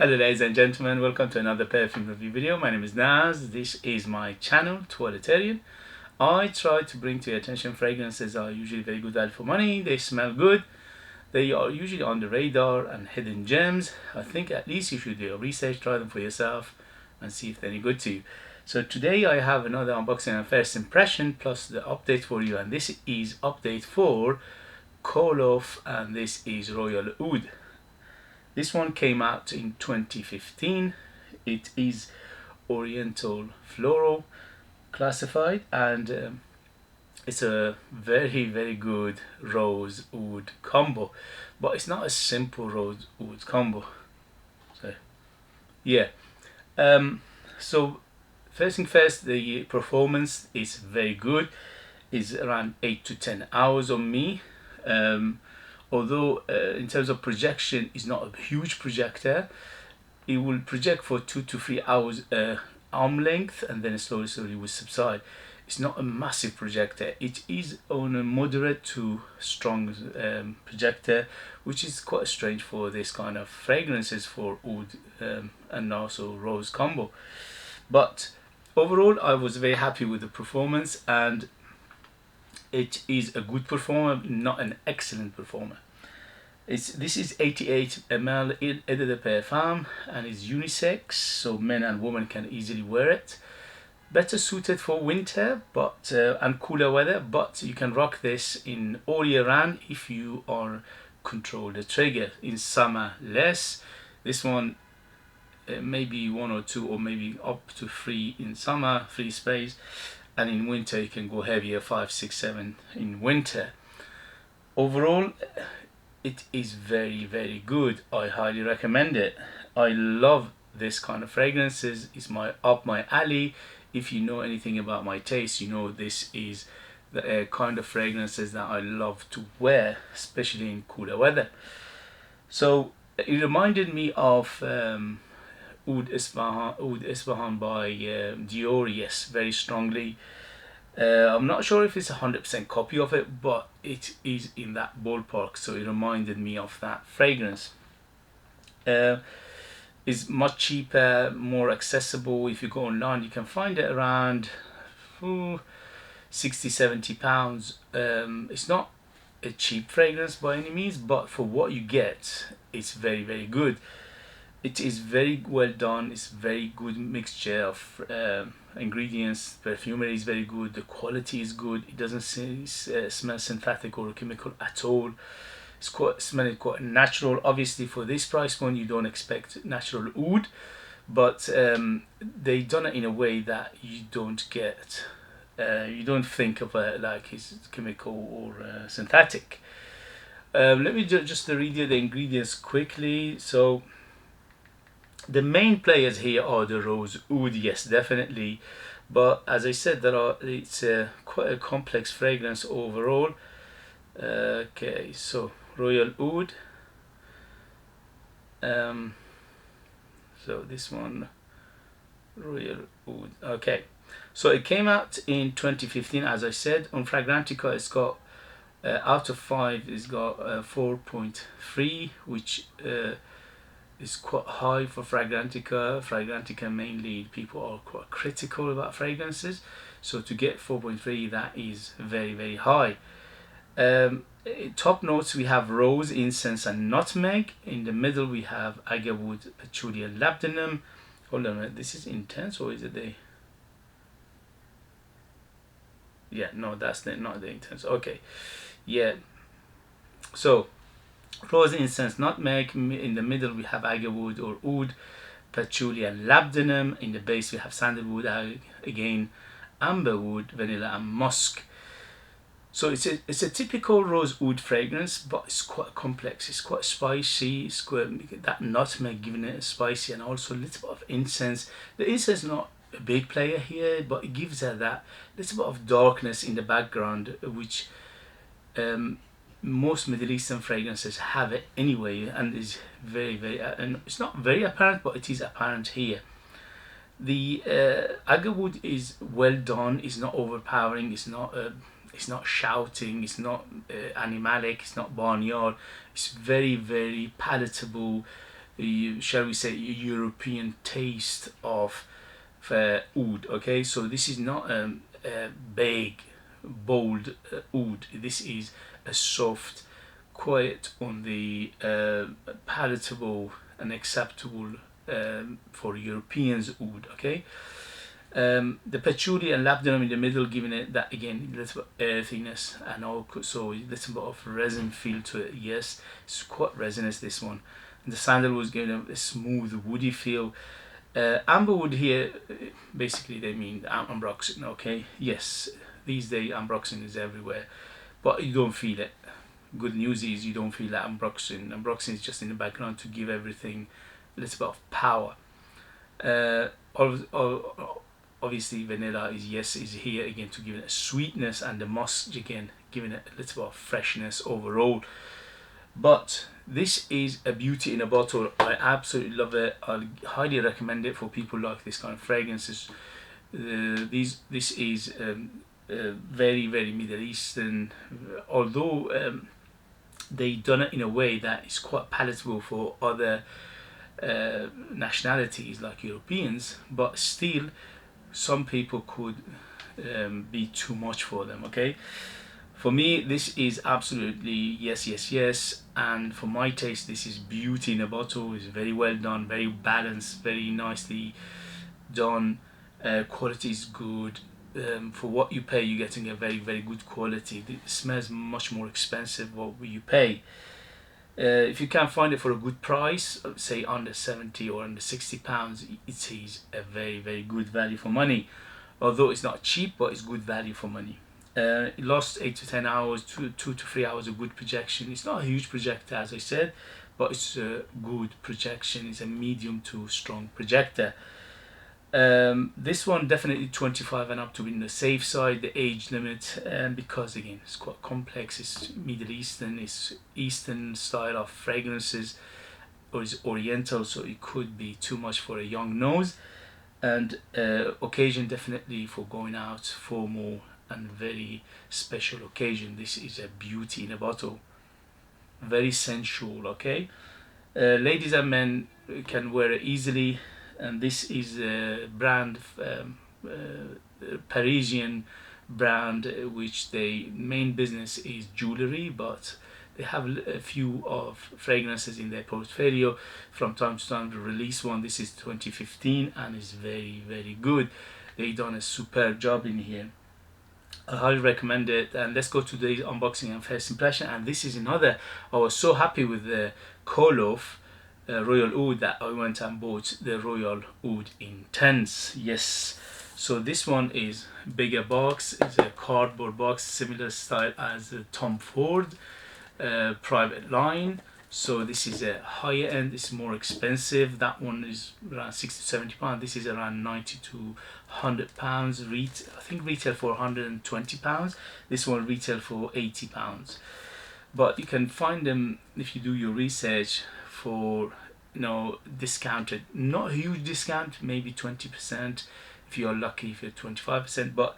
Hello ladies and gentlemen, welcome to another perfume review video. My name is Naz. This is my channel, Toiletterian. I try to bring to your attention fragrances that are usually very good value for money. They smell good. They are usually on the radar and hidden gems. I think at least you should do your research, try them for yourself and see if they're any good to you. So today I have another unboxing and first impression plus the update for you, and this is update for Korloff and this is Royal Oud. This one came out in 2015. It is Oriental Floral classified, and it's a very good rose oud combo, but it's not a simple rose oud combo. So yeah, so first thing first, the performance is very good. It's around 8 to 10 hours on me. Although in terms of projection, it's not a huge projector. It will project for 2 to 3 hours arm length, and then slowly will subside. It's not a massive projector. It is on a moderate to strong projector, which is quite strange for this kind of fragrances for oud and also rose combo. But overall, I was very happy with the performance, and it is a good performer, not an excellent performer. This is 88 ml Eau de Perfume, and it's unisex, so men and women can easily wear it. Better suited for winter but and cooler weather, but you can rock this in all year round if you are control the trigger. In summer less. This one maybe 1 or 2 or maybe up to 3 in summer, 3 sprays, and in winter you can go heavier, 5, 6, 7 in winter. Overall, it is very good. I highly recommend it. I love this kind of fragrances. It's up my alley. If you know anything about my taste, you know this is the kind of fragrances that I love to wear, especially in cooler weather. So it reminded me of Oud Isfahan by Dior, yes, very strongly. I'm not sure if it's a 100% copy of it, but it is in that ballpark, so it reminded me of that fragrance. It's much cheaper, more accessible. If you go online, you can find it around 60-70 pounds. It's not a cheap fragrance by any means, but for what you get, it's very good. It is very well done. It's very good mixture of ingredients. Perfumery is very good. The quality is good. It doesn't smell synthetic or chemical at all. It's smelling quite natural. Obviously, for this price point, you don't expect natural oud, but they done it in a way that you don't get. You don't think of it like it's chemical or synthetic. Let me just read you the ingredients quickly. So the main players here are the rose oud, yes, definitely, but as I said, it's quite a complex fragrance overall. Okay, so Royal Oud. So this one, Royal Oud. Okay, so it came out in 2015, as I said. On Fragrantica, it's got out of 5, it's got 4.3, which is quite high for Fragrantica. Fragrantica mainly people are quite critical about fragrances, so to get 4.3, that is very high. Top notes, we have rose, incense and nutmeg. In the middle we have agarwood, patchouli and labdanum. Hold on a minute, this is intense or is it the... Yeah, no, that's not the intense. Okay, yeah, so rose, incense, nutmeg. In the middle we have agarwood or oud, patchouli and labdanum. In the base we have sandalwood, again amberwood, vanilla and musk. So it's a typical rose oud fragrance, but it's quite complex. It's quite spicy. It's quite, that nutmeg giving it a spicy, and also a little bit of incense. The incense is not a big player here, but it gives her that little bit of darkness in the background, which most Middle Eastern fragrances have it anyway, and is very and it's not very apparent, but it is apparent here. The agarwood is well done. It's not overpowering. It's not shouting. It's not animalic. It's not barnyard. It's very palatable. shall we say, European taste of oud. Okay, so this is not a big, bold oud. This is a soft, quiet on the palatable and acceptable for Europeans oud. Okay. The patchouli and labdanum in the middle, giving it that again little bit of earthiness and also a little bit of resin feel to it. Yes, it's quite resinous, this one. And the sandalwood is giving it a smooth woody feel. Amberwood here, basically they mean ambroxan. Okay, yes, these days ambroxan is everywhere, but you don't feel it. Good news is you don't feel that ambroxan. Ambroxan is just in the background to give everything a little bit of power. Obviously vanilla is here again to give it a sweetness, and the musk again giving it a little bit of freshness overall. But this is a beauty in a bottle. I absolutely love it. I highly recommend it for people who like this kind of fragrances. This is very, very Middle Eastern, although they done it in a way that is quite palatable for other nationalities like Europeans, but still some people could be too much for them. Okay, for me this is absolutely yes, and for my taste this is beauty in a bottle. It's very well done, very balanced, very nicely done. Quality is good. For what you pay, you're getting a very, very good quality. It smells much more expensive what you pay. If you can find it for a good price, say under 70 or under 60 pounds, it is a very, very good value for money. Although it's not cheap, but it's good value for money. It lasts 8 to 10 hours, 2 to 3 hours of good projection. It's not a huge projector, as I said, but it's a good projection. It's a medium to strong projector. This one definitely 25 and up to be in the safe side, the age limit, because again it's quite complex. It's Middle Eastern, it's Eastern style of fragrances, or it's Oriental, so it could be too much for a young nose. And occasion definitely for going out, formal and very special occasion. This is a beauty in a bottle, very sensual. Okay, ladies and men can wear it easily. And this is a brand, Parisian brand, which their main business is jewelry, but they have a few of fragrances in their portfolio. From time to time to release one. This is 2015 and is very, very good. They done a superb job in here. I highly recommend it. And let's go to the unboxing and first impression. And this is another, I was so happy with the Korloff Royal Oud that I went and bought the Royal Oud Intense. Yes, so this one is bigger box. It's a cardboard box, similar style as the Tom Ford private line. So this is a higher end, it's more expensive. That one is around 60 to 70 pounds. This is around 90 to 100 pounds. I think retail for 120 pounds. This one retail for 80 pounds. But you can find them if you do your research for, you know, discounted. Not a huge discount, maybe 20% if you're lucky, if you're 25%. But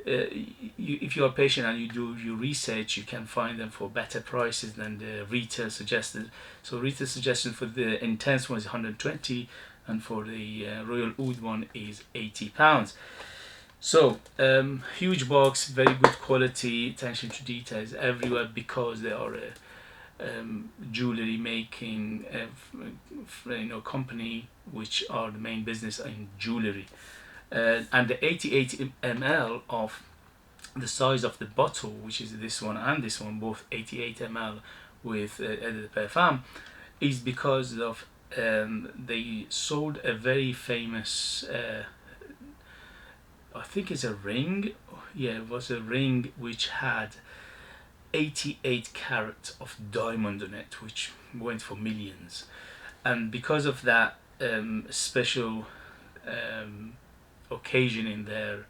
if you're patient and you do your research, you can find them for better prices than the retail suggested. So retail suggestion for the Intense one is 120, and for the Royal Oud one is 80 pounds. So huge box, very good quality, attention to details everywhere, because they are a jewelry making company, which are the main business in jewelry. And the 88 ml of the size of the bottle, which is this one and this one, both 88 ml with the Perfume, is because of they sold a very famous I think it's a ring. Yeah, it was a ring which had 88 carats of diamond on it, which went for millions. And because of that special occasion in their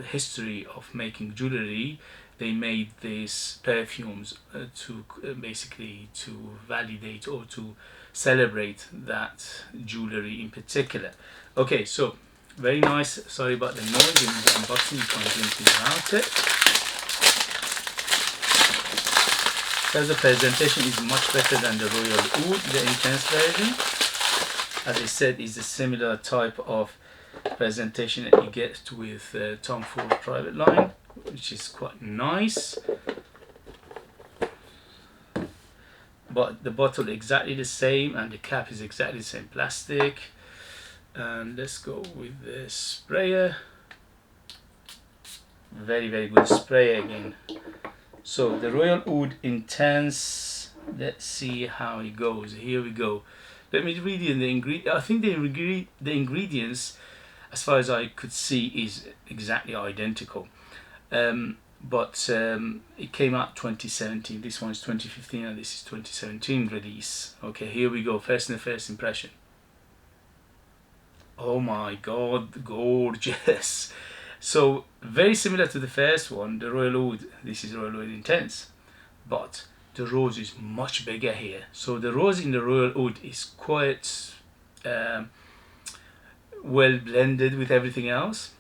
history of making jewelry, they made these perfumes to basically to validate or to celebrate that jewelry in particular. Okay, so very nice. Sorry about the noise in the unboxing, you can't do anything about it. because the presentation is much better than the Royal Oud, the Intense version. As I said, is a similar type of presentation that you get with Tom Ford Private Line, which is quite nice. But the bottle exactly the same, and the cap is exactly the same plastic. And let's go with the sprayer. Very, very good sprayer again. So the Royal Oud Intense, let's see how it goes. Here we go. Let me read you the ingredient. I think the ingredients, as far as I could see, is exactly identical. But it came out 2017. This one is 2015 and this is 2017 release. Okay, here we go. First impression. Oh my god, gorgeous. So very similar to the first one, the Royal Oud. This is Royal Oud Intense, but the rose is much bigger here. So the rose in the Royal Oud is quite well blended with everything else.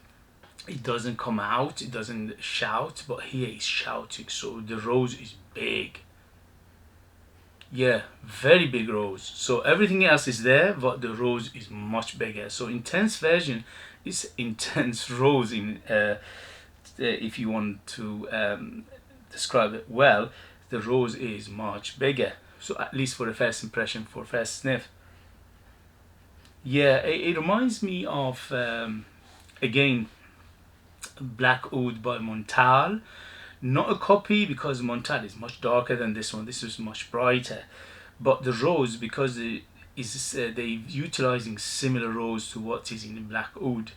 It doesn't come out, it doesn't shout, but here it's shouting. So the rose is big. Yeah, very big rose. So everything else is there, but the rose is much bigger. So Intense version is Intense rose in if you want to describe it well. The rose is much bigger. So at least for the first impression, for first sniff. Yeah, it reminds me of again, Black Oud by Montal. Not a copy, because Montal is much darker than this one. This is much brighter. But the rose, because they're utilizing similar rose to what is in Black Oud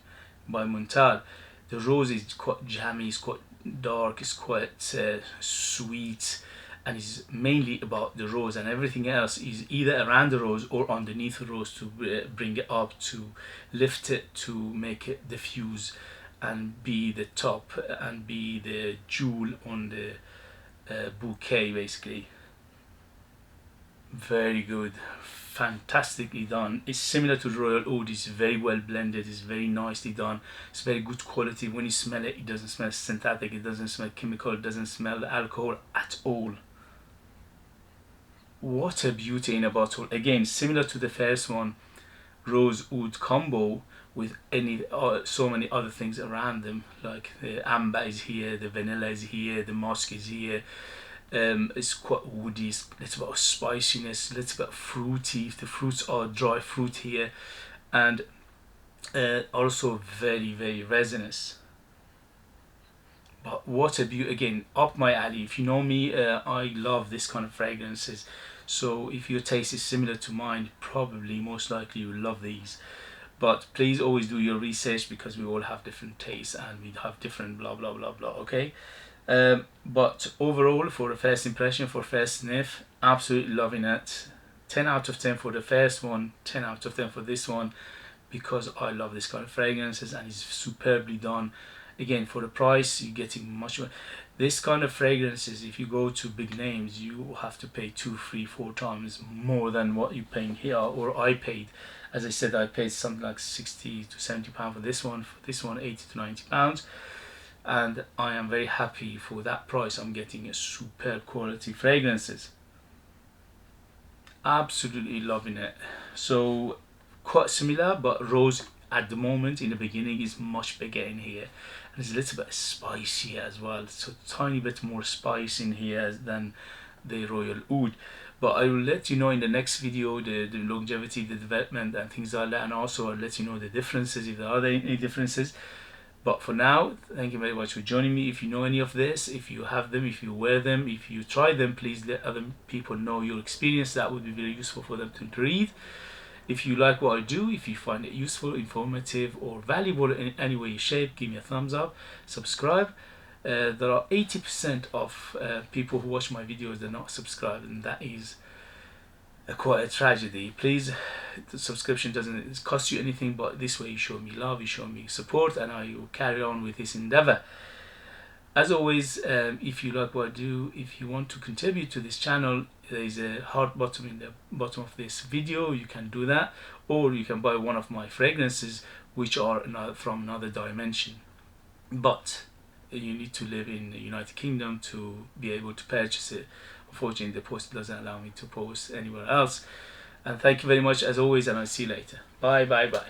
by Montal. The rose is quite jammy, it's quite dark, it's quite sweet, and it's mainly about the rose, and everything else is either around the rose or underneath the rose to bring it up, to lift it, to make it diffuse and be the top and be the jewel on the bouquet, basically. Very good, fantastically done. It's similar to Royal Oud. It's very well blended, it's very nicely done, it's very good quality. When you smell it, it doesn't smell synthetic, it doesn't smell chemical, it doesn't smell alcohol at all. What a beauty in a bottle. Again, similar to the first one, Rose Oud combo, with so many other things around them, like the amber is here, the vanilla is here, the musk is here. It's quite woody, it's a little bit of spiciness, a little bit fruity. The fruits are dry fruit here, and also very, very resinous. But what a beauty, again, up my alley. If you know me, I love this kind of fragrances. So if your taste is similar to mine, probably most likely you will love these. But please always do your research, because we all have different tastes and we have different blah blah blah blah. Okay, but overall, for the first impression, for first sniff, absolutely loving it. 10 out of 10 for the first one, 10 out of 10 for this one, because I love this kind of fragrances and it's superbly done. Again, for the price, you're getting much more. This kind of fragrances, if you go to big names, you have to pay 2, 3, 4 times more than what you're paying here, or I paid. As I said, I paid something like 60 to 70 pounds for this one 80 to 90 pounds, and I am very happy for that price. I'm getting a superb quality fragrances. Absolutely loving it. So quite similar, but rose at the moment in the beginning is much bigger in here, and it's a little bit spicy as well, so tiny bit more spice in here than the Royal Oud. But I will let you know in the next video the longevity, the development and things like that, and also I'll let you know the differences, if there are any differences. But for now, thank you very much for joining me. If you know any of this, if you have them, if you wear them, if you try them, please let other people know your experience. That would be very useful for them to read. If you like what I do, if you find it useful, informative or valuable in any way, shape, give me a thumbs up, subscribe. There are 80% of people who watch my videos, they're not subscribed, and that is quite a tragedy. Please, the subscription doesn't cost you anything, but this way you show me love, you show me support, and I will carry on with this endeavor. As always, if you like what I do, if you want to contribute to this channel, there is a heart button in the bottom of this video. You can do that, or you can buy one of my fragrances, which are from another dimension. But you need to live in the United Kingdom to be able to purchase it. unfortunately the post doesn't allow me to post anywhere else. And thank you very much as always, and I'll see you later. Bye bye bye.